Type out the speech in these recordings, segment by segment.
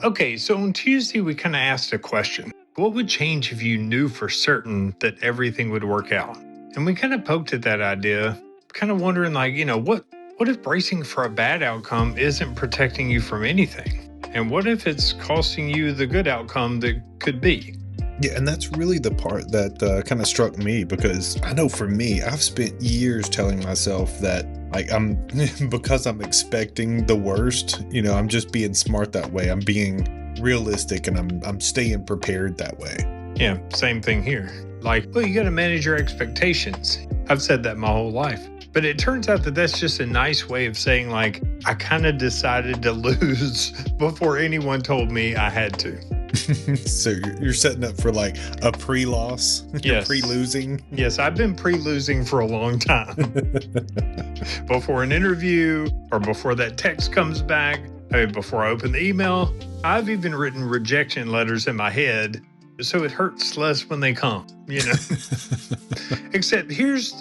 Okay, so on Tuesday, we kind of asked a question. What would change if you knew for certain that everything would work out? And we kind of poked at that idea, kind of wondering, what if bracing for a bad outcome isn't protecting you from anything? And what if it's costing you the good outcome that could be? Yeah, and that's really the part that kind of struck me because I know for me, I've spent years telling myself that like I'm because I'm expecting the worst, I'm just being smart that way. I'm being realistic and I'm staying prepared that way. Yeah, same thing here. Well, you got to manage your expectations. I've said that my whole life. But it turns out that that's just a nice way of saying, I kind of decided to lose before anyone told me I had to. So you're setting up for like a pre-loss? You're Yes. pre-losing? Yes, I've been pre-losing for a long time. Before an interview or before that text comes back, before I open the email, I've even written rejection letters in my head so it hurts less when they come, Except here's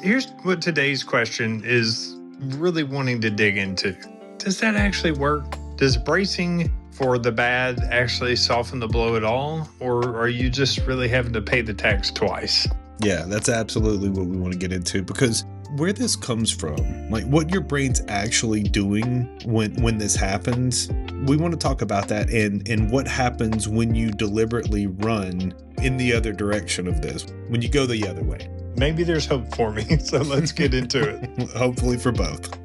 what today's question is really wanting to dig into. Does that actually work? Does bracing for the bad actually soften the blow at all? Or are you just really having to pay the tax twice? Yeah, that's absolutely what we want to get into because where this comes from, like what your brain's actually doing when this happens, we want to talk about that and what happens when you deliberately run in the other direction of this, when you go the other way. Maybe there's hope for me, so let's get into it. Hopefully for both.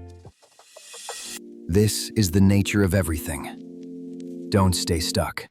This is the nature of everything. Don't stay stuck.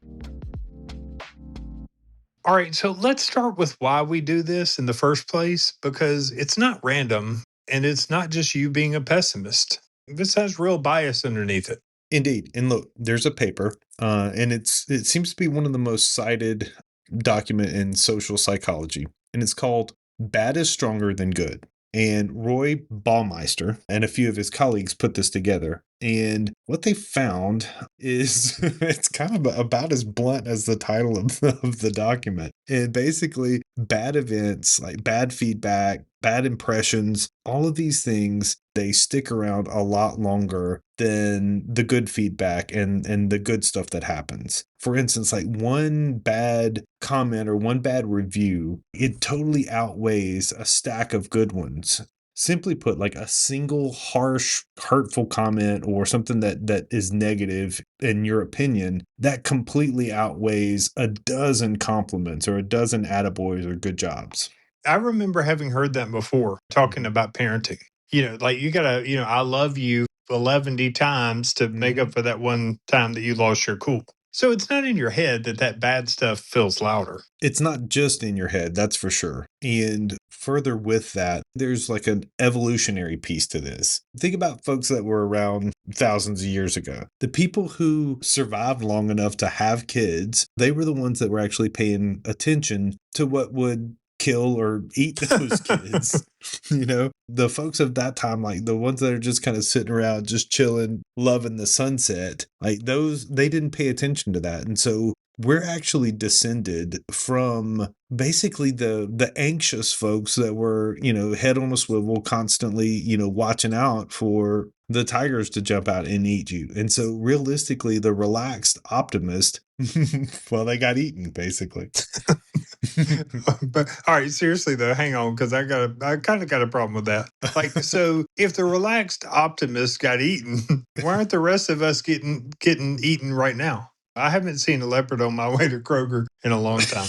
All right, so let's start with why we do this in the first place, because it's not random and it's not just you being a pessimist. This has real bias underneath it. Indeed. And look, there's a paper, and it seems to be one of the most cited document in social psychology, and it's called Bad is Stronger Than Good. And Roy Baumeister and a few of his colleagues put this together. And what they found is it's kind of about as blunt as the title of the document. And basically, bad events, like bad feedback, bad impressions, all of these things, they stick around a lot longer than the good feedback and the good stuff that happens. For instance, like one bad comment or one bad review, it totally outweighs a stack of good ones. Simply put, like a single harsh, hurtful comment or something that is negative in your opinion, that completely outweighs a dozen compliments or a dozen attaboys or good jobs. I remember having heard that before, talking about parenting. You gotta, I love you 11 times to make up for that one time that you lost your cool. So it's not in your head that bad stuff feels louder. It's not just in your head, that's for sure. And further with that, there's like an evolutionary piece to this. Think about folks that were around thousands of years ago. The people who survived long enough to have kids, they were the ones that were actually paying attention to what would kill or eat those kids. The folks of that time, like the ones that are just kind of sitting around, just chilling, loving the sunset, like those, they didn't pay attention to that. And so we're actually descended from basically the anxious folks that were, head on a swivel, constantly, watching out for the tigers to jump out and eat you. And so realistically, the relaxed optimist, well, they got eaten basically. But all right, seriously though, hang on, because I kind of got a problem with that. So if the relaxed optimist got eaten, why aren't the rest of us getting eaten right now? I haven't seen a leopard on my way to Kroger in a long time.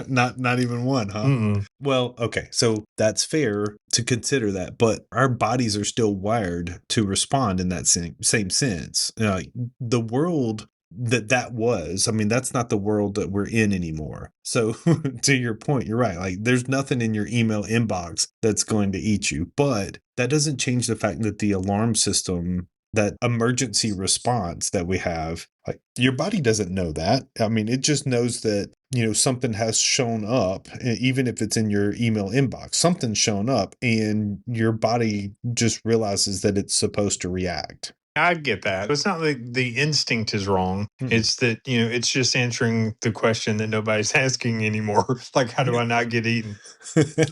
Not even one, huh? Mm-mm. Well, okay, so that's fair to consider that, but our bodies are still wired to respond in that same sense. The world that was, I mean, that's not the world that we're in anymore. So to your point, you're right. Like there's nothing in your email inbox that's going to eat you, but that doesn't change the fact that the alarm system, that emergency response that we have, like your body doesn't know that. I mean, it just knows that, something has shown up, even if it's in your email inbox, something's shown up and your body just realizes that it's supposed to react. I get that. It's not like the instinct is wrong. It's that, it's just answering the question that nobody's asking anymore. Like, how do I not get eaten?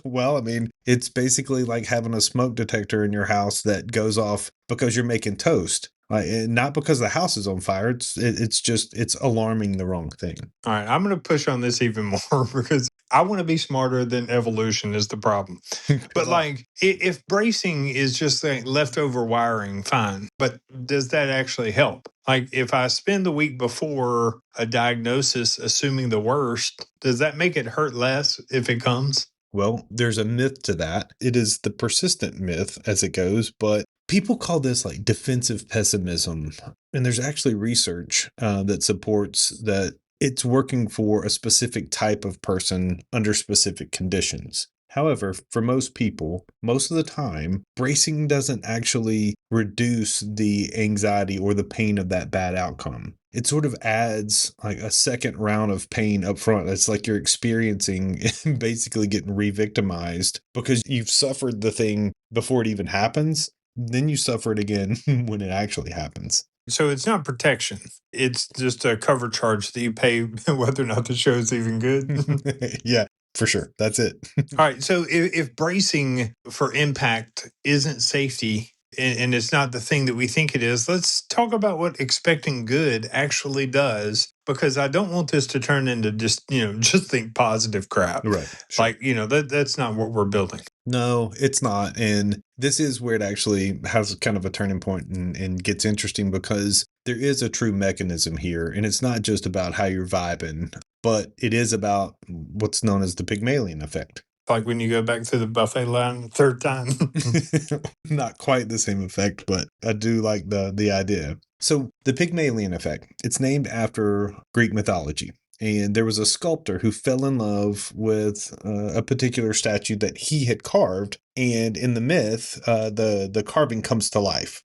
Well, I mean, it's basically like having a smoke detector in your house that goes off because you're making toast. Not because the house is on fire. It's just it's alarming the wrong thing. All right, I'm going to push on this even more because I want to be smarter than evolution is the problem. Good But luck. like, if bracing is just like leftover wiring, fine. But does that actually help? Like, if I spend the week before a diagnosis assuming the worst, does that make it hurt less if it comes? Well, there's a myth to that. It is the persistent myth as it goes, but people call this like defensive pessimism. And there's actually research that supports that it's working for a specific type of person under specific conditions. However, for most people, most of the time, bracing doesn't actually reduce the anxiety or the pain of that bad outcome. It sort of adds like a second round of pain up front. It's like you're experiencing basically getting re-victimized because you've suffered the thing before it even happens. Then you suffer it again when it actually happens. So it's not protection. It's just a cover charge that you pay whether or not the show is even good. Yeah, for sure. That's it. All right. So if bracing for impact isn't safety and it's not the thing that we think it is, let's talk about what expecting good actually does, because I don't want this to turn into just, just think positive crap. Right. Sure. Like, that's not what we're building. No, it's not. And this is where it actually has kind of a turning point and gets interesting because there is a true mechanism here. And it's not just about how you're vibing, but it is about what's known as the Pygmalion effect. Like when you go back to the buffet line third time. Not quite the same effect, but I do like the idea. So the Pygmalion effect, it's named after Greek mythology. And there was a sculptor who fell in love with a particular statue that he had carved. And in the myth, the carving comes to life.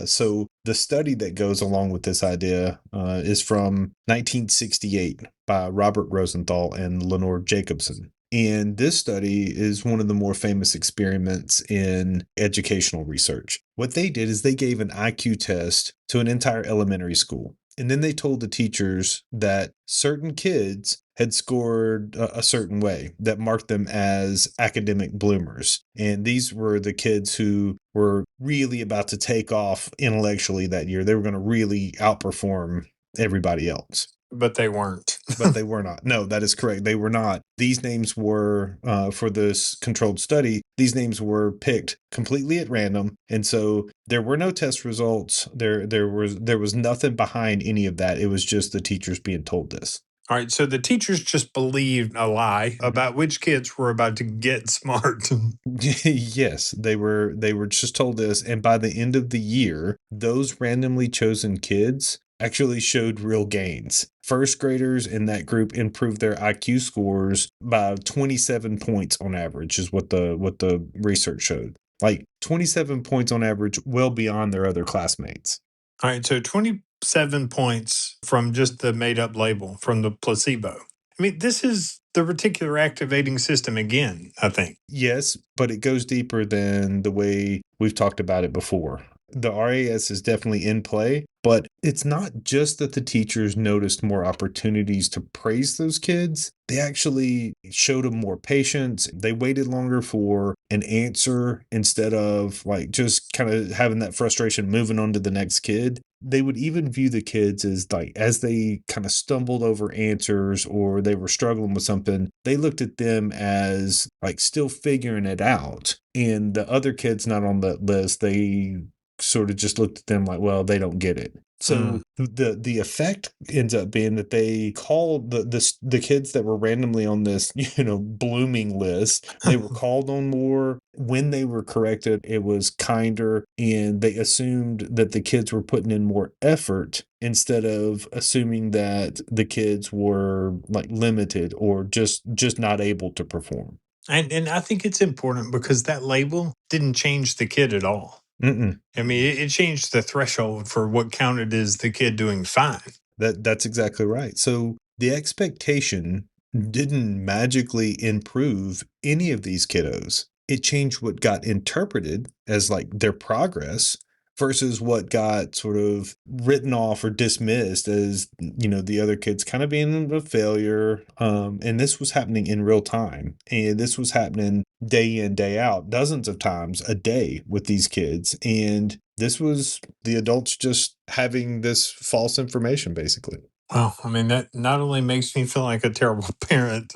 So the study that goes along with this idea is from 1968 by Robert Rosenthal and Lenore Jacobson. And this study is one of the more famous experiments in educational research. What they did is they gave an IQ test to an entire elementary school. And then they told the teachers that certain kids had scored a certain way that marked them as academic bloomers. And these were the kids who were really about to take off intellectually that year. They were going to really outperform everybody else. But they weren't. But they were not. No, that is correct. They were not. These names were, for this controlled study, these names were picked completely at random. And so there were no test results. There was nothing behind any of that. It was just the teachers being told this. All right. So the teachers just believed a lie about which kids were about to get smart. Yes, they were just told this. And by the end of the year, those randomly chosen kids actually showed real gains. First graders in that group improved their IQ scores by 27 points on average, is what the research showed. Like 27 points on average, well beyond their other classmates. All right. So 27 points from just the made up label from the placebo. I mean, this is the reticular activating system again, I think. Yes, but it goes deeper than the way we've talked about it before. The RAS is definitely in play, but it's not just that the teachers noticed more opportunities to praise those kids. They actually showed them more patience. They waited longer for an answer instead of like just kind of having that frustration moving on to the next kid. They would even view the kids as like, as they kind of stumbled over answers or they were struggling with something, they looked at them as like still figuring it out. And the other kids not on that list, they sort of just looked at them like, well, they don't get it. So the effect ends up being that they called the kids that were randomly on this, blooming list, they were called on more. When they were corrected, it was kinder, and they assumed that the kids were putting in more effort instead of assuming that the kids were like limited or just not able to perform. And I think it's important because that label didn't change the kid at all. Mm-mm. I mean, it changed the threshold for what counted as the kid doing fine. That's exactly right. So the expectation didn't magically improve any of these kiddos. It changed what got interpreted as like their progress versus what got sort of written off or dismissed as, the other kids kind of being a failure. And this was happening in real time. And this was happening day in, day out, dozens of times a day with these kids. And This was the adults just having this false information, basically. Well, I mean, that not only makes me feel like a terrible parent,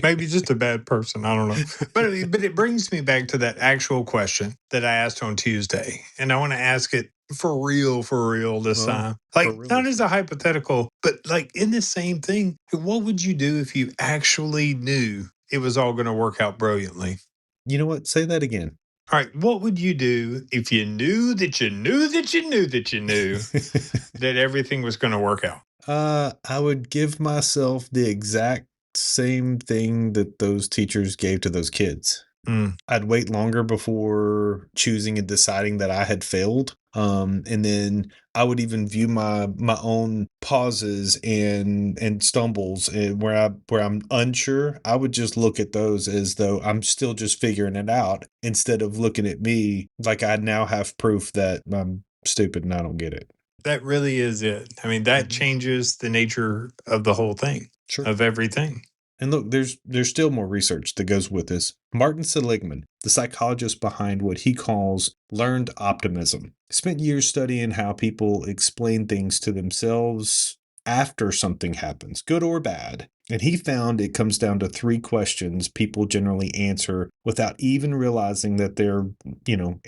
maybe just a bad person. I don't know. But it brings me back to that actual question that I asked on Tuesday. And I want to ask it for real this Oh, time. for Like, real not this as a hypothetical, but like in the same thing. What would you do if you actually knew it was all going to work out brilliantly? You know what? Say that again. All right. What would you do if you knew that you knew that you knew that you knew that everything was going to work out? I would give myself the exact same thing that those teachers gave to those kids. Mm. I'd wait longer before choosing and deciding that I had failed. And then I would even view my own pauses and stumbles where I'm unsure. I would just look at those as though I'm still just figuring it out instead of looking at me like I now have proof that I'm stupid and I don't get it. That really is it. I mean, that Mhm. changes the nature of the whole thing, Sure. of everything. And look, there's still more research that goes with this. Martin Seligman, the psychologist behind what he calls learned optimism, spent years studying how people explain things to themselves after something happens, good or bad. And he found it comes down to three questions people generally answer without even realizing that they're,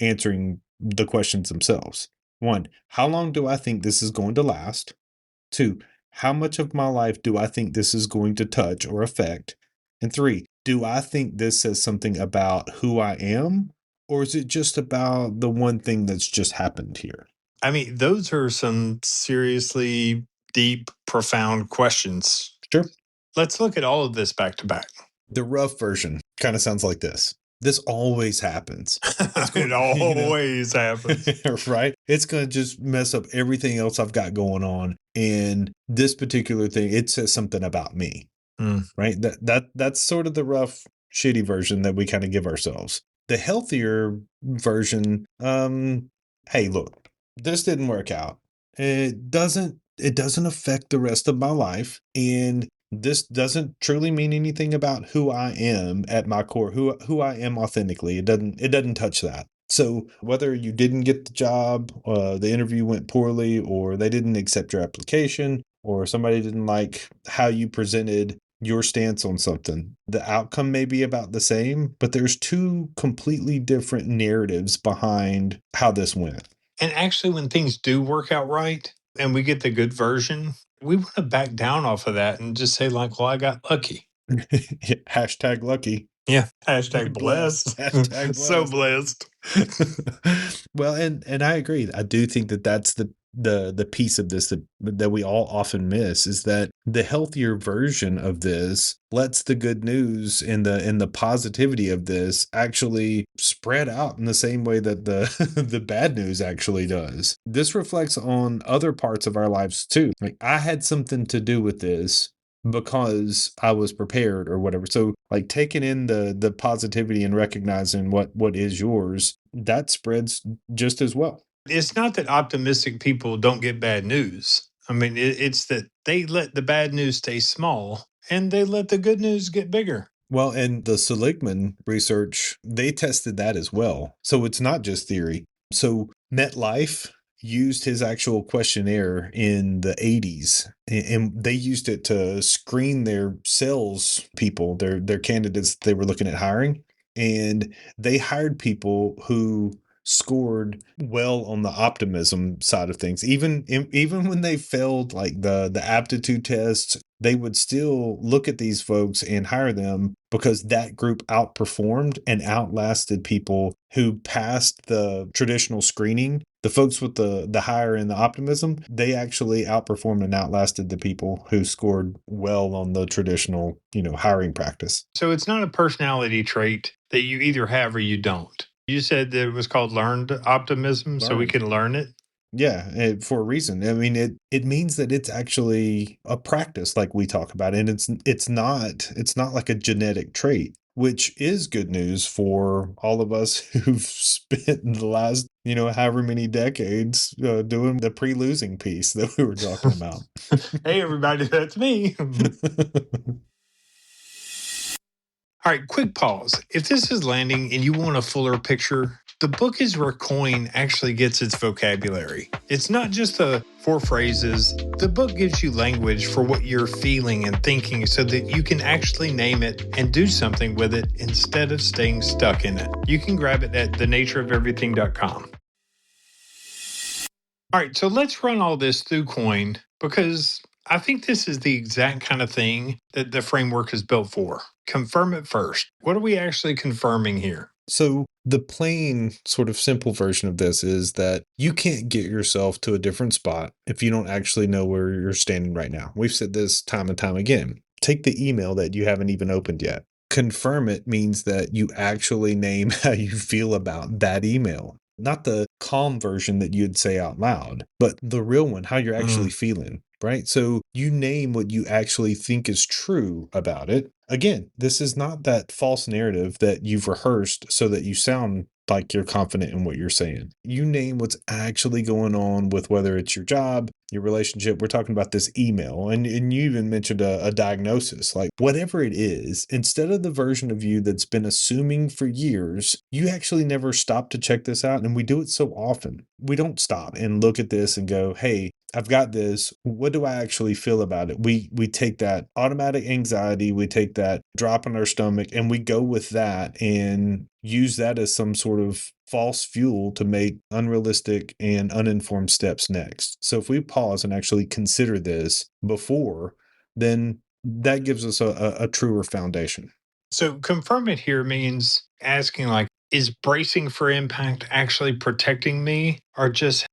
answering the questions themselves. One, how long do I think this is going to last? Two, how much of my life do I think this is going to touch or affect? And three, do I think this says something about who I am? Or is it just about the one thing that's just happened here? I mean, those are some seriously deep, profound questions. Sure. Let's look at all of this back to back. The rough version kind of sounds like this. This always happens. It's It going, always happens. right? It's going to just mess up everything else I've got going on. And this particular thing, it says something about me. Mm. Right? That's sort of the rough, shitty version that we kind of give ourselves. The healthier version, hey, look, this didn't work out. It doesn't affect the rest of my life, and this doesn't truly mean anything about who I am at my core, who I am authentically. It doesn't touch that. So whether you didn't get the job, the interview went poorly, or they didn't accept your application, or somebody didn't like how you presented your stance on something, the outcome may be about the same, but there's two completely different narratives behind how this went. And actually, when things do work out right and we get the good version, we want to back down off of that and just say, like, well, I got lucky. Hashtag lucky. Yeah. Hashtag blessed. Hashtag So blessed. blessed. Well, and I agree. I do think that that's the piece of this that we all often miss is that the healthier version of this lets the good news and the positivity of this actually spread out in the same way that the the bad news actually does. This reflects on other parts of our lives too. Like I had something to do with this because I was prepared or whatever. So like taking in the positivity and recognizing what is yours, that spreads just as well. It's not that optimistic people don't get bad news. I mean, it's that they let the bad news stay small and they let the good news get bigger. Well, and the Seligman research, they tested that as well. So it's not just theory. So MetLife used his actual questionnaire in the 80s and they used it to screen their sales people, their candidates they were looking at hiring. And they hired people who scored well on the optimism side of things. Even when they failed like the aptitude tests, they would still look at these folks and hire them because that group outperformed and outlasted people who passed the traditional screening. The folks with the higher in the optimism, they actually outperformed and outlasted the people who scored well on the traditional, hiring practice. So it's not a personality trait that you either have or you don't. You said that it was called learned optimism, so we Learned. can learn it. Yeah, for a reason. I mean, it means that it's actually a practice, like we talk about, and it's not like a genetic trait, which is good news for all of us who've spent the last however many decades doing the pre-losing piece that we were talking about. Hey, everybody, that's me. All right, quick pause. If this is landing and you want a fuller picture, The book is where coin actually gets its vocabulary. It's not just the 4 phrases. The book gives you language for what you're feeling and thinking so that you can actually name it and do something with it instead of staying stuck in it. You can grab it at thenatureofeverything.com. All right, so let's run all this through coin because I think this is the exact kind of thing that the framework is built for. Confirm it first. What are we actually confirming here? So the plain sort of simple version of this is that you can't get yourself to a different spot if you don't actually know where you're standing right now. We've said this time and time again. Take the email that you haven't even opened yet. Confirm it means that you actually name how you feel about that email. Not the calm version that you'd say out loud, but the real one, how you're actually feeling, right? So you name what you actually think is true about it. Again, this is not that false narrative that you've rehearsed so that you sound like you're confident in what you're saying. You name what's actually going on with whether it's your job, your relationship. We're talking about this email, and you even mentioned a diagnosis. Like whatever it is, instead of the version of you that's been assuming for years, you actually never stop to check this out. And we do it so often. We don't stop and look at this and go, hey, I've got this. What do I actually feel about it? We take that automatic anxiety, we take that drop in our stomach, and we go with that and use that as some sort of false fuel to make unrealistic and uninformed steps next. So if we pause and actually consider this before, then that gives us a truer foundation. So confirm it here means asking like, is bracing for impact actually protecting me or just,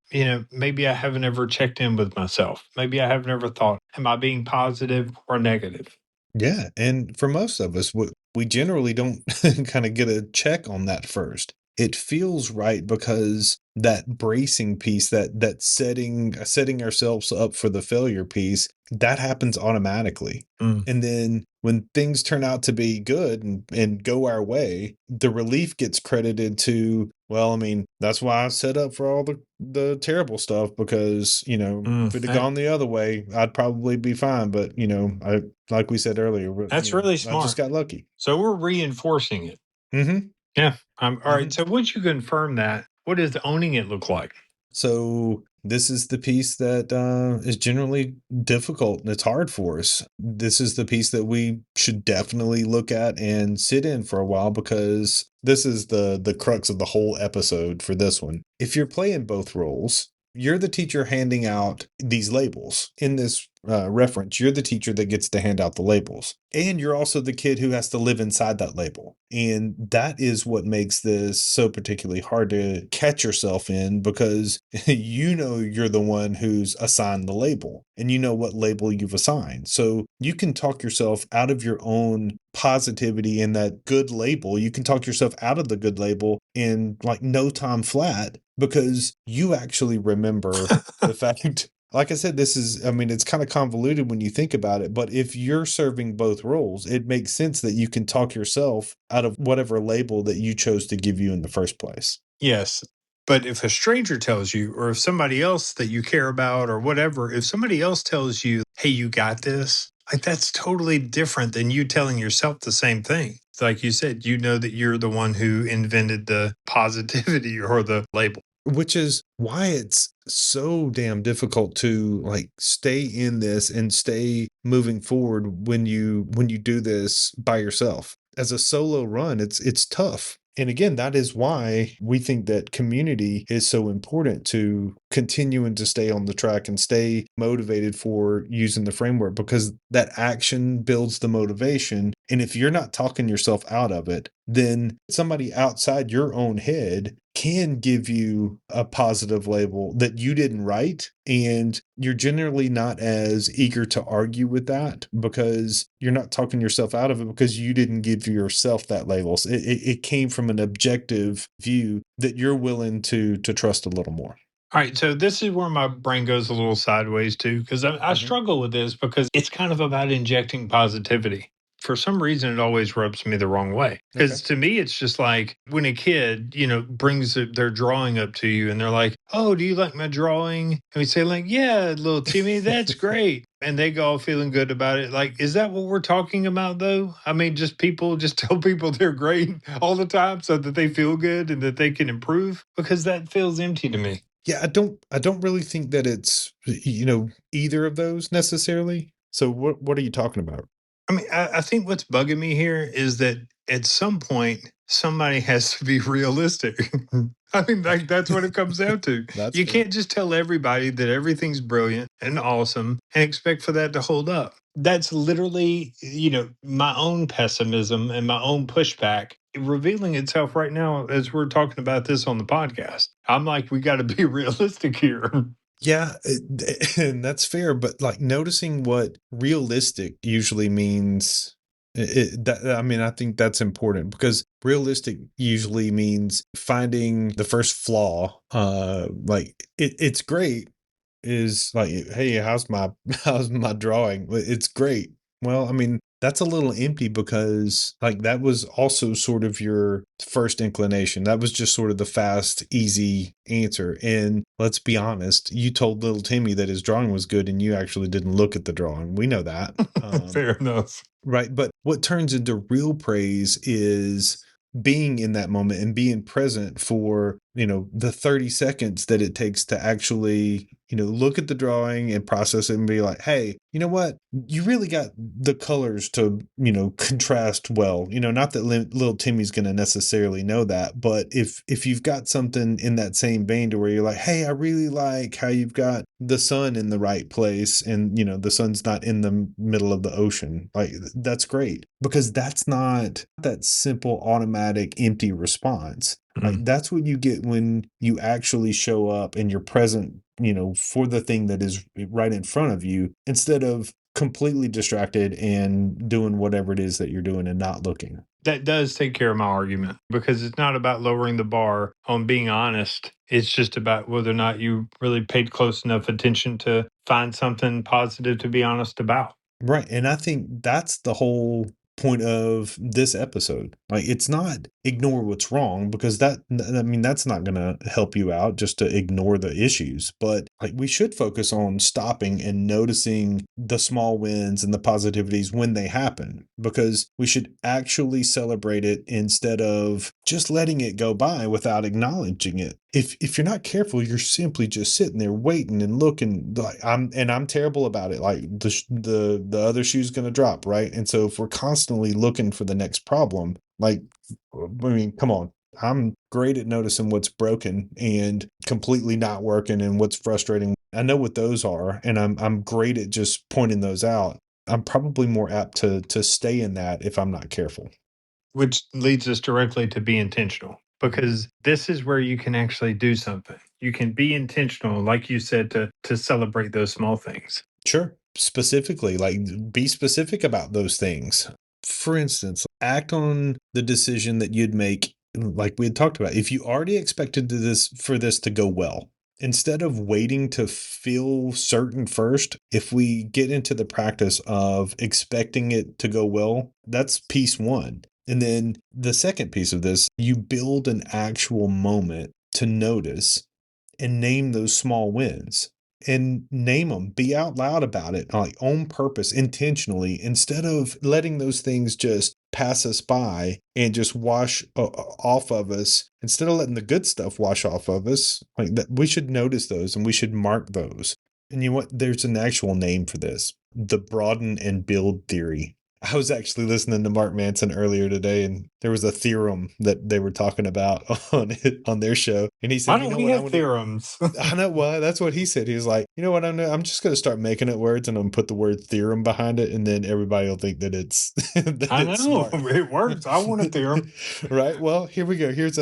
maybe I haven't ever checked in with myself. Maybe I haven't ever thought, am I being positive or negative? Yeah, and for most of us, we generally don't kind of get a check on that first. It feels right because that bracing piece, that setting ourselves up for the failure piece, that happens automatically. Mm. And then when things turn out to be good and go our way, the relief gets credited to, well, I mean, that's why I set up for all the terrible stuff because, if it had That, gone the other way, I'd probably be fine. But, I like we said earlier, that's really I just smart. got lucky. So we're reinforcing it. Mm-hmm. Yeah. All right. So once you confirm that, what does owning it look like? So this is the piece that is generally difficult and it's hard for us. This is the piece that we should definitely look at and sit in for a while because this is the crux of the whole episode for this one. If you're playing both roles, you're the teacher handing out these labels. In this reference, you're the teacher that gets to hand out the labels. And you're also the kid who has to live inside that label. And that is what makes this so particularly hard to catch yourself in because you're the one who's assigned the label and you know what label you've assigned. So you can talk yourself out of your own positivity in that good label. You can talk yourself out of the good label in like no time flat because you actually remember the fact. Like I said, it's kind of convoluted when you think about it, but if you're serving both roles, it makes sense that you can talk yourself out of whatever label that you chose to give you in the first place. Yes. But if a stranger tells you, or if somebody else that you care about, or whatever, if somebody else tells you, hey, you got this, like that's totally different than you telling yourself the same thing. Like you said, you know that you're the one who invented the positivity or the label. Which is why it's so damn difficult to like stay in this and stay moving forward when you do this by yourself. As a solo run, it's tough. And again, that is why we think that community is so important to continuing to stay on the track and stay motivated for using the framework because that action builds the motivation. And if you're not talking yourself out of it, then somebody outside your own head can give you a positive label that you didn't write. And you're generally not as eager to argue with that because you're not talking yourself out of it because you didn't give yourself that label. So it came from an objective view that you're willing to trust a little more. All right. So this is where my brain goes a little sideways too, because I Mhm. struggle with this because it's kind of about injecting positivity. For some reason, it always rubs me the wrong way. Okay. Because to me, it's just like when a kid, brings their drawing up to you and they're like, "Oh, do you like my drawing?" And we say, like, "Yeah, little Timmy, that's great." And they go all feeling good about it. Like, is that what we're talking about, though? I mean, just tell people they're great all the time so that they feel good and that they can improve, because that feels empty to me. Yeah, I don't really think that it's either of those necessarily. So what are you talking about? I mean, I think what's bugging me here is that at some point somebody has to be realistic. I mean, like that's what it comes down to. That's You fair. can't just tell everybody that everything's brilliant and awesome and expect for that to hold up. That's literally, my own pessimism and my own pushback revealing itself right now as we're talking about this on the podcast. I'm like, we got to be realistic here. Yeah, and that's fair, but like noticing what realistic usually means, I mean, I think that's important because realistic usually means finding the first flaw. Like it's great is like, hey, how's my how's my drawing? It's great. Well, I mean, that's a little empty because like that was also sort of your first inclination. That was just sort of the fast, easy answer. And let's be honest, you told little Timmy that his drawing was good and you actually didn't look at the drawing. We know that. Fair enough. Right. But what turns into real praise is being in that moment and being present for, the 30 seconds that it takes to actually, look at the drawing and process it and be like, hey, you know what? You really got the colors to, contrast well. Not that little Timmy's going to necessarily know that, but if you've got something in that same vein to where you're like, hey, I really like how you've got the sun in the right place and, the sun's not in the middle of the ocean. Like that's great because that's not that simple, automatic, empty response. Like that's what you get when you actually show up and you're present, for the thing that is right in front of you instead of completely distracted and doing whatever it is that you're doing and not looking. That does take care of my argument because it's not about lowering the bar on being honest. It's just about whether or not you really paid close enough attention to find something positive to be honest about. Right. And I think that's the whole point of this episode. Like, it's not ignore what's wrong because I mean, that's not going to help you out just to ignore the issues. But like, we should focus on stopping and noticing the small wins and the positivities when they happen because we should actually celebrate it instead of just letting it go by without acknowledging it. If you're not careful, you're simply just sitting there waiting and looking like I'm terrible about it. Like the other shoe's going to drop, right? And so if we're constantly looking for the next problem, like I mean, come on. I'm great at noticing what's broken and completely not working and what's frustrating. I know what those are, and I'm great at just pointing those out. I'm probably more apt to stay in that if I'm not careful. Which leads us directly to be intentional because this is where you can actually do something. You can be intentional, like you said, to celebrate those small things. Sure. Specifically, like be specific about those things. For instance, act on the decision that you'd make, like we had talked about. If you already expected this to go well, instead of waiting to feel certain first, if we get into the practice of expecting it to go well, that's piece one. And then the second piece of this, you build an actual moment to notice and name those small wins and name them, be out loud about it, like on purpose, intentionally, instead of letting those things just pass us by and just wash off of us. Instead of letting the good stuff wash off of us, like that, we should notice those and we should mark those. And you know what? There's an actual name for this: the broaden and build theory. I was actually listening to Mark Manson earlier today, and there was a theorem that they were talking about on their show. And he Why said, "You don't know we what? I have want to." theorems? I know why. That's what he said. He was like, "You know what? I'm just going to start making it words, and I'm going to put the word theorem behind it, and then everybody will think that it's that I it's know smart." it works. I want a theorem. Right. Well, here we go. It's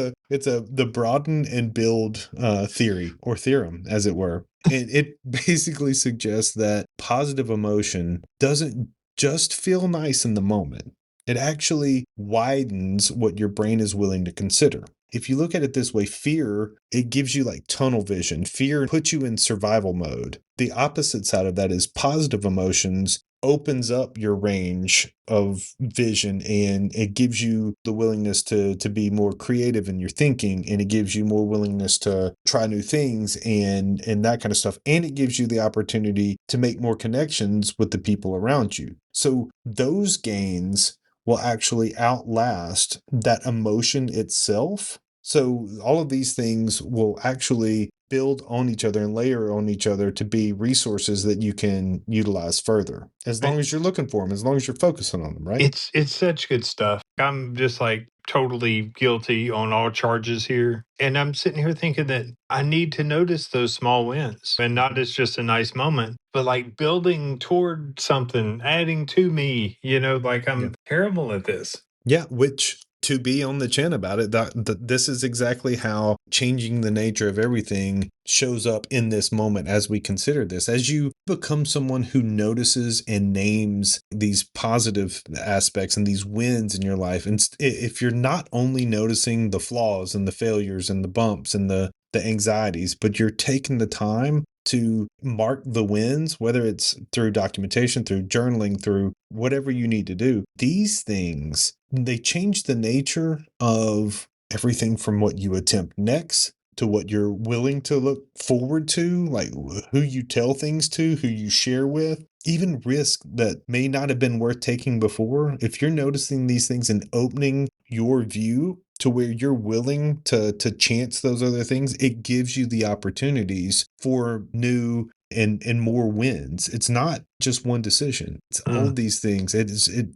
the broaden and build theory or theorem, as it were. And it basically suggests that positive emotion doesn't just feel nice in the moment. It actually widens what your brain is willing to consider. If you look at it this way, fear, it gives you like tunnel vision. Fear puts you in survival mode. The opposite side of that is positive emotions opens up your range of vision, and it gives you the willingness to be more creative in your thinking, and it gives you more willingness to try new things and that kind of stuff, and it gives you the opportunity to make more connections with the people around you. So those gains will actually outlast that emotion itself. So all of these things will actually build on each other and layer on each other to be resources that you can utilize further, as long as you're looking for them, as long as you're focusing on them, right? It's such good stuff. I'm just like totally guilty on all charges here. And I'm sitting here thinking that I need to notice those small wins and not as just a nice moment, but like building toward something, adding to me, like Yeah. I'm terrible at this. Yeah, which, to be on the chin about it, this is exactly how changing the nature of everything shows up in this moment as we consider this. As you become someone who notices and names these positive aspects and these wins in your life, and if you're not only noticing the flaws and the failures and the bumps and the anxieties, but you're taking the time to mark the wins, whether it's through documentation, through journaling, through whatever you need to do, these things, they change the nature of everything from what you attempt next to what you're willing to look forward to, like who you tell things to, who you share with, even risk that may not have been worth taking before. If you're noticing these things and opening your view to where you're willing to chance those other things, it gives you the opportunities for new and more wins. It's not just one decision. It's all of these things.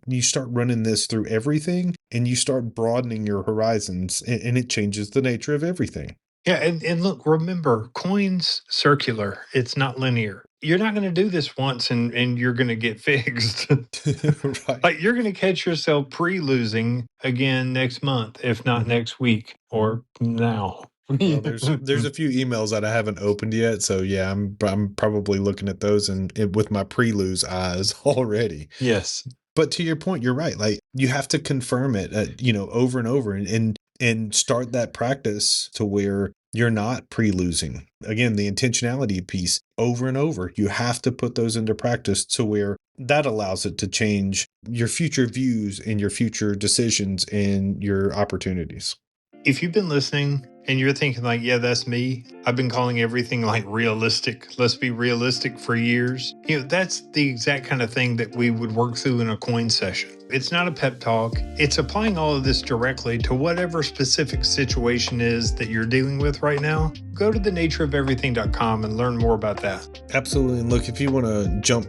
You start running this through everything, and you start broadening your horizons, and it changes the nature of everything. Yeah, and look, remember, coins circular. It's not linear. You're not going to do this once and you're going to get fixed. Right. Like you're going to catch yourself pre-losing again next month, if not Mhm. next week or now. Well, there's a few emails that I haven't opened yet, so yeah, I'm probably looking at those and with my pre-lose eyes already. Yes. But to your point, you're right. Like, you have to confirm it, over and over, and start that practice to where you're not pre-losing. Again, the intentionality piece over and over. You have to put those into practice to where that allows it to change your future views and your future decisions and your opportunities. If you've been listening and you're thinking like, yeah, that's me. I've been calling everything like realistic. Let's be realistic for years. That's the exact kind of thing that we would work through in a coin session. It's not a pep talk. It's applying all of this directly to whatever specific situation is that you're dealing with right now. Go to thenatureofeverything.com and learn more about that. Absolutely. And look, if you want to jump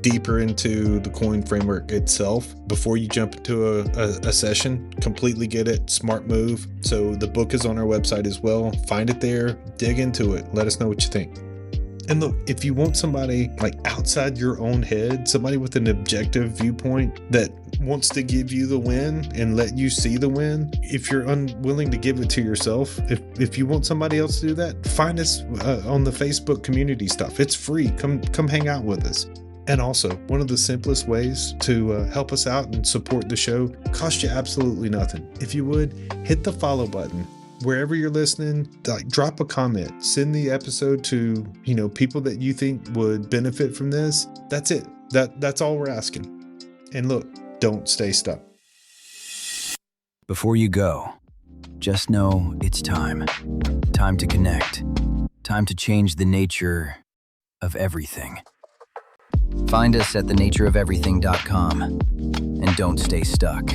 deeper into the coin framework itself before you jump into a session, completely get it. Smart move. So the book is on our website as well. Find it there, dig into it. Let us know what you think. And look, if you want somebody like outside your own head, somebody with an objective viewpoint that wants to give you the win and let you see the win, if you're unwilling to give it to yourself, if you want somebody else to do that, find us on the Facebook community stuff. It's free. Come hang out with us. And also, one of the simplest ways to help us out and support the show, cost you absolutely nothing. If you would, hit the follow button. Wherever you're listening, drop a comment. Send the episode to, people that you think would benefit from this. That's it. That's all we're asking. And look, don't stay stuck. Before you go, just know it's time. Time to connect. Time to change the nature of everything. Find us at thenatureofeverything.com and don't stay stuck.